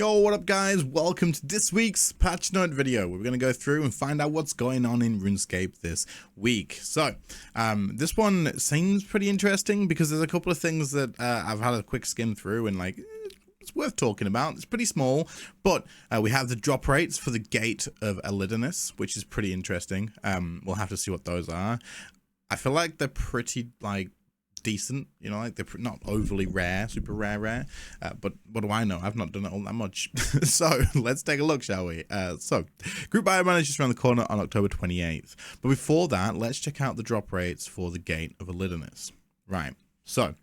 Yo, what up guys? Welcome to this week's patch note video. We're going to go through and find out what's going on in RuneScape this week. So, this one seems pretty interesting because there's a couple of things that I've had a quick skim through and it's worth talking about. It's pretty small, but we have the drop rates for the Gate of Elidinis, which is pretty interesting. We'll have to see what those are. I feel like they're pretty decent, you know, they're not overly rare, super rare, but what do I know? I've not done it all that much. So let's take a look, shall we? So group bio manager is around the corner on October 28th, but before that, let's check out the drop rates for the Gate of Elidinis. Right, so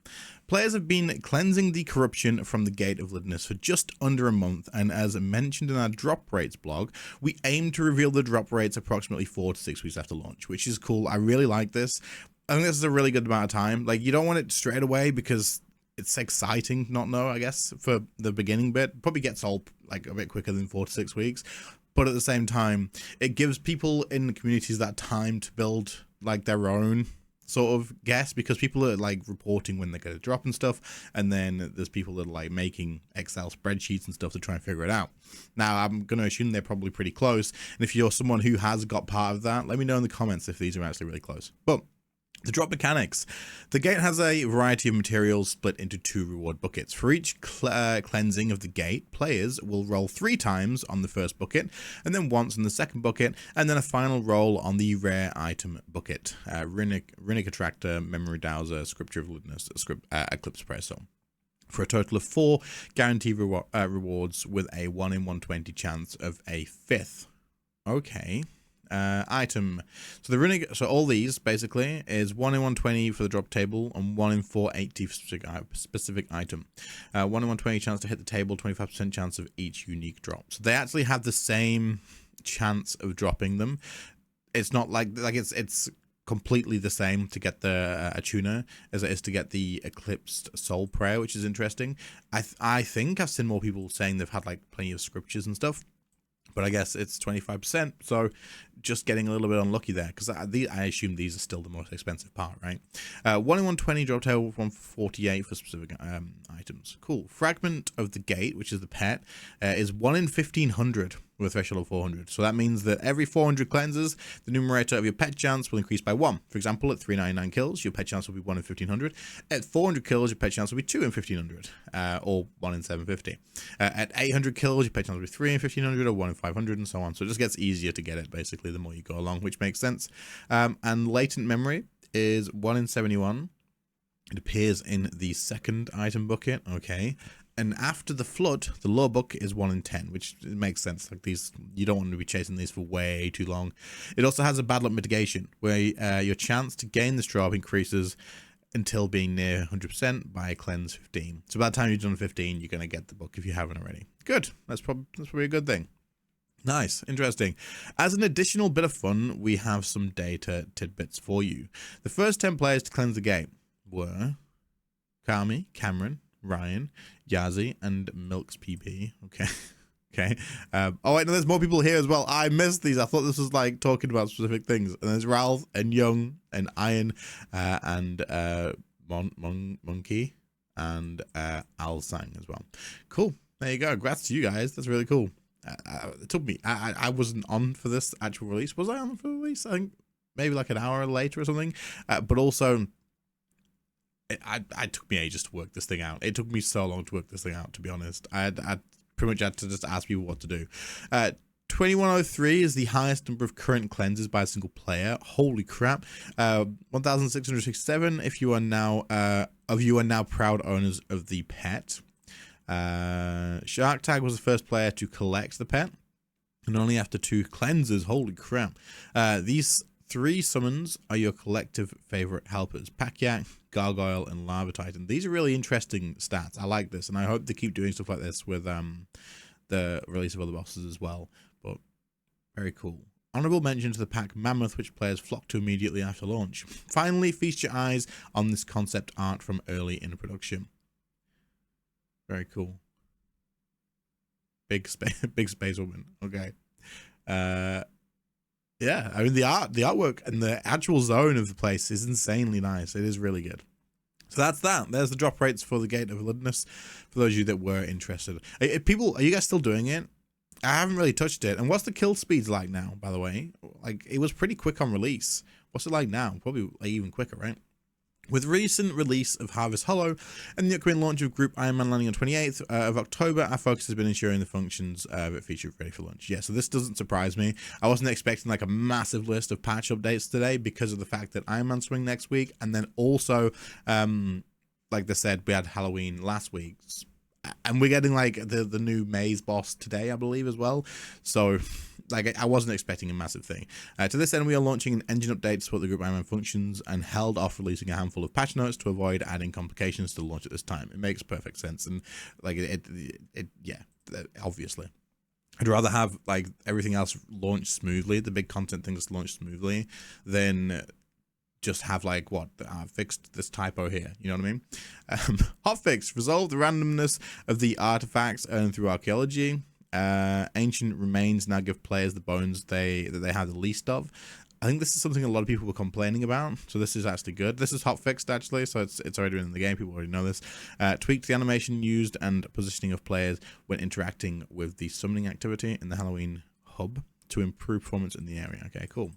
players have been cleansing the corruption from the Gate of Elidinis for just under a month, and as mentioned in our drop rates blog, we aim to reveal the drop rates approximately 4 to 6 weeks after launch, which is cool. I really like this. I think this is a really good amount of time. Like, you don't want it straight away because it's exciting to not know, I guess, for the beginning bit. Probably gets old like a bit quicker than 4 to 6 weeks. But at the same time, it gives people in the communities that time to build like their own sort of guess, because people are like reporting when they're going to drop and stuff. And then there's people that are like making Excel spreadsheets and stuff to try and figure it out. Now, I'm going to assume they're probably pretty close. And if you're someone who has got part of that, let me know in the comments if these are actually really close. But the drop mechanics. The gate has a variety of materials split into 2 reward buckets. For each cleansing of the gate, players will roll 3 times on the first bucket, and then once on the second bucket, and then a final roll on the rare item bucket. Runic Attractor, Memory Dowser, Scripture of Elidinis, Eclipse Presso. For a total of 4 guaranteed rewards with a 1 in 120 chance of a 5th. Okay. Item. So the runic, so all these basically is 1 in 120 for the drop table and 1 in 480 for specific item. 1 in 120 chance to hit the table, 25% chance of each unique drop. So they actually have the same chance of dropping them. It's not like it's completely the same to get the Attuner as it is to get the Eclipsed Soul Prayer, which is interesting. I think I've seen more people saying they've had like plenty of scriptures and stuff. But I guess it's 25%, so just getting a little bit unlucky there, because I assume these are still the most expensive part, right? 1 in 120 drop table, 148 for specific items. Cool. Fragment of the Gate, which is the pet, is 1 in 1500 with a threshold of 400. So that means that every 400 cleanses, the numerator of your pet chance will increase by 1. For example, at 399 kills, your pet chance will be 1 in 1500. At 400 kills, your pet chance will be 2 in 1500, or 1 in 750. At 800 kills, your pet chance will be 3 in 1500, or 1 in 500, and so on. So it just gets easier to get it, basically, the more you go along, which makes sense. And latent memory is 1 in 71. It appears in the second item bucket. Okay. And after the flood, the low bucket is 1 in 10, which makes sense. Like, these, you don't want to be chasing these for way too long. It also has a bad luck mitigation, where your chance to gain this drop increases until being near 100% by cleanse 15. So by the time you've done 15, you're going to get the book if you haven't already. Good. That's probably a good thing. Nice, interesting. As an additional bit of fun, we have some data tidbits for you. The first 10 players to cleanse the gate were Kami, Cameron, Ryan, Yazzie, and Milk's PP. Okay. Okay. Oh wait, no, there's more people here as well. I missed these. I thought this was like talking about specific things. And there's Ralph and Young and Iron and Monkey and Al Sang as well. Cool. There you go. Congrats to you guys. That's really cool. It took me. I wasn't on for this actual release. Was I on for the release? I think maybe like an hour later or something. But also, it took me ages to work this thing out. It took me so long to work this thing out, to be honest. I pretty much had to just ask people what to do. 2103 is the highest number of current cleanses by a single player. Holy crap. 1667 if you are now proud owners of the pet. Shark Tag was the first player to collect the pet, and only after 2 cleanses. Holy crap. These 3 summons are your collective favorite helpers: Packyak, Gargoyle, and Lava Titan. These are really interesting stats. I like this, and I hope they keep doing stuff like this with the release of other bosses as well. But very cool. Honorable mention to the pack Mammoth, which players flock to immediately after launch. Finally, feast your eyes on this concept art from early in production. Very cool. Big space woman. Okay. Yeah, I mean the artwork and the actual zone of the place is insanely nice. It is really good. So that's that. There's the drop rates for the Gate of Elidinis, for those of you that were interested. People, are you guys still doing it? I haven't really touched it. And what's the kill speeds like now, by the way? Like, it was pretty quick on release. What's it like now? Probably like even quicker, right? With recent release of Harvest Hollow and the upcoming launch of Group Iron Man landing on 28th of October, our focus has been ensuring the functions that feature ready for launch. Yeah, so this doesn't surprise me. I wasn't expecting like a massive list of patch updates today because of the fact that Iron Man swing next week, and then also, like they said, we had Halloween last week. And we're getting like the new maze boss today, I believe, as well. So like I wasn't expecting a massive thing. To this end, we are launching an engine update to support the Group Iron Man functions and held off releasing a handful of patch notes to avoid adding complications to the launch at this time. It makes perfect sense, and like yeah, obviously. I'd rather have like everything else launch smoothly, the big content things launch smoothly, than just have like what fixed this typo here, you know what I mean? Hotfix: resolve the randomness of the artifacts earned through archaeology. Ancient remains now give players the bones that they have the least of. I think this is something a lot of people were complaining about, so this is actually good. This is hotfixed actually, so it's already been in the game. People already know this. Tweaked the animation used and positioning of players when interacting with the summoning activity in the Halloween hub to improve performance in the area. Okay, cool.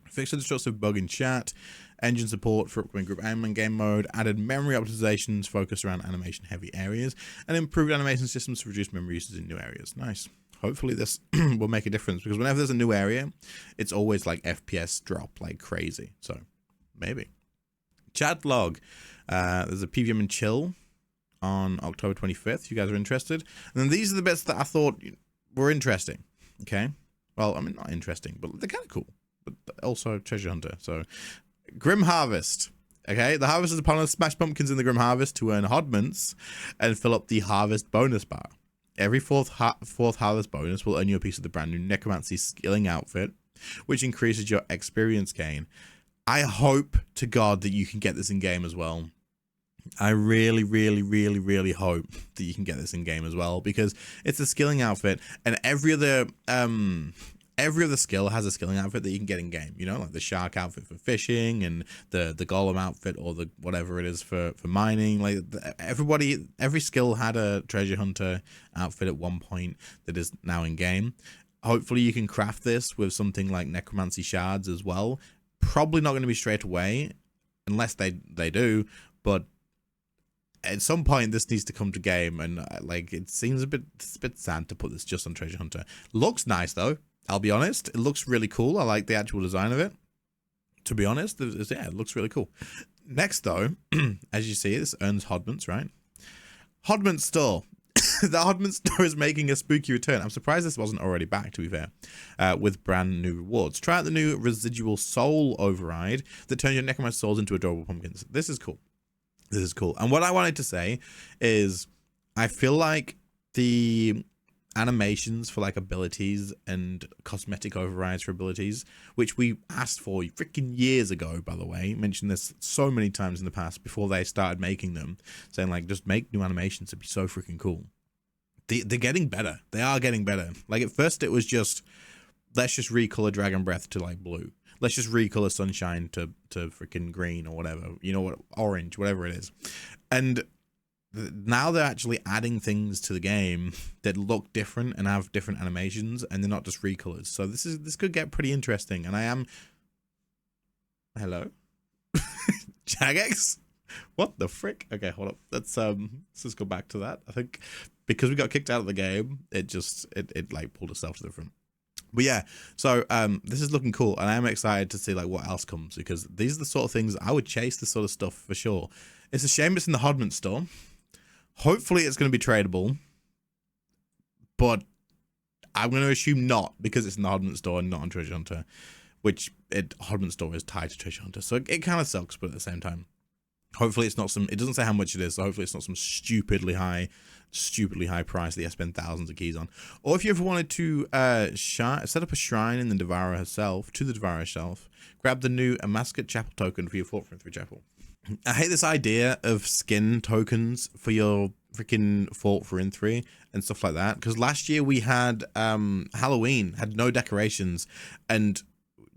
Fixed a destructive bug in chat, engine support for upcoming Group Iron Man game mode, added memory optimizations focused around animation heavy areas, and improved animation systems to reduce memory usage in new areas. Nice. Hopefully this will make a difference, because whenever there's a new area, it's always like FPS drop like crazy. So maybe. Chat log. There's a PVM and chill on October 25th. You guys are interested? And then these are the bits that I thought were interesting. Okay. Well, I mean, not interesting, but they're kind of cool. But also Treasure Hunter. So, Grim Harvest. Okay, the harvest is upon us. Smash pumpkins in the Grim Harvest to earn hodments and fill up the harvest bonus bar. Every fourth harvest bonus will earn you a piece of the brand new Necromancy skilling outfit, which increases your experience gain. I hope to God that you can get this in game as well. I really, really, really, really hope that you can get this in game as well, because it's a skilling outfit, and every other skill has a skilling outfit that you can get in game, you know, like the shark outfit for fishing and the golem outfit, or the whatever it is for mining. Like every skill had a treasure hunter outfit at one point that is now in game. Hopefully you can craft this with something like necromancy shards as well. Probably not going to be straight away unless they do, but at some point this needs to come to game, and like it seems a bit sad to put this just on Treasure Hunter. Looks nice though, I'll be honest. It looks really cool. I like the actual design of it, to be honest. Yeah, it looks really cool. Next though, as you see, this earns hodments, right? Hodment store. The Hodment store is making a spooky return. I'm surprised this wasn't already back, to be fair, with brand new rewards. Try out the new residual soul override that turns your necromancer souls into adorable pumpkins. This is cool. This is cool. And what I wanted to say is, I feel like the animations for like abilities and cosmetic overrides for abilities, which we asked for freaking years ago, by the way, mentioned this so many times in the past before they started making them, saying like, just make new animations. It'd be so freaking cool. They're getting better. They are getting better. Like at first it was just, let's just recolor Dragon Breath to like blue. Let's just recolor Sunshine to freaking green or whatever, you know what, orange, whatever it is. And now they're actually adding things to the game that look different and have different animations, and they're not just recolors. So this could get pretty interesting. And I am, hello, Jagex. What the frick? Okay, hold up. Let's just go back to that. I think because we got kicked out of the game, it like pulled itself to the front. But yeah, so this is looking cool, and I am excited to see like what else comes, because these are the sort of things I would chase. This sort of stuff for sure. It's a shame it's in the Hodment store. Hopefully it's going to be tradable, but I'm going to assume not, because it's in the Hodment store and not on Treasure Hunter, which Hodment store is tied to Treasure Hunter, so it kind of sucks. But at the same time, hopefully it's not some, it doesn't say how much it is, so hopefully it's not some stupidly high price that you have to spend thousands of keys on. Or if you ever wanted to set up a shrine in the Devourer herself, grab the new Amasket Chapel token for your Fort for 3 Chapel. I hate this idea of skin tokens for your freaking Fort for in 3 and stuff like that, because last year we had Halloween had no decorations, and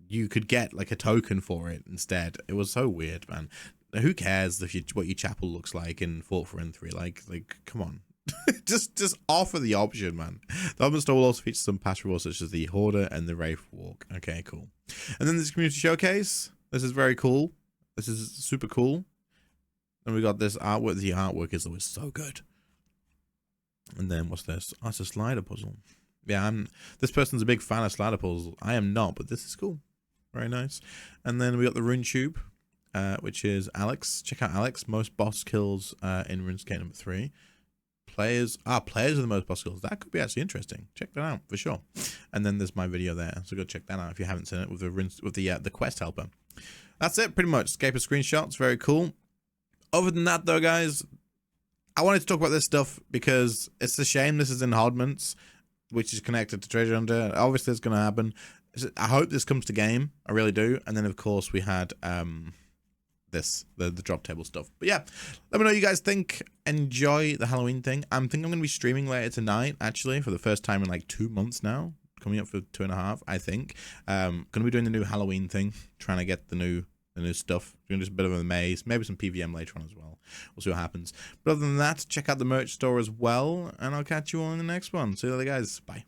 you could get like a token for it instead. It was so weird, man. who cares if what your chapel looks like in Fort for N3? Like, come on. just offer the option, man. The Ultimate Store will also feature some patch rewards such as the Hoarder and the Wraith Walk. Okay, cool. And then this community showcase. This is very cool. This is super cool. And we got this artwork. The artwork is always so good. And then what's this? Oh, it's a slider puzzle. Yeah, this person's a big fan of slider puzzles. I am not, but this is cool. Very nice. And then we got the Rune Tube, which is Alex. Check out Alex. Most boss kills in RuneScape number 3. Players are the most boss kills. That could be actually interesting. Check that out for sure. And then there's my video there, so go check that out if you haven't seen it with the quest helper. That's it, pretty much. Escape of screenshots, very cool. Other than that, though, guys, I wanted to talk about this stuff because it's a shame this is in Hodmans, which is connected to Treasure Hunter. Obviously, it's going to happen. I hope this comes to game. I really do. And then, of course, we had the drop table stuff. But yeah, let me know what you guys think. Enjoy the Halloween thing. I think I'm going to be streaming later tonight, actually, for the first time in like 2 months now. Coming up for 2.5, I think. Going to be doing the new Halloween thing, trying to get the new stuff. Doing just a bit of a maze, maybe some PVM later on as well. We'll see what happens. But other than that, check out the merch store as well, and I'll catch you all in the next one. See you later, guys. Bye.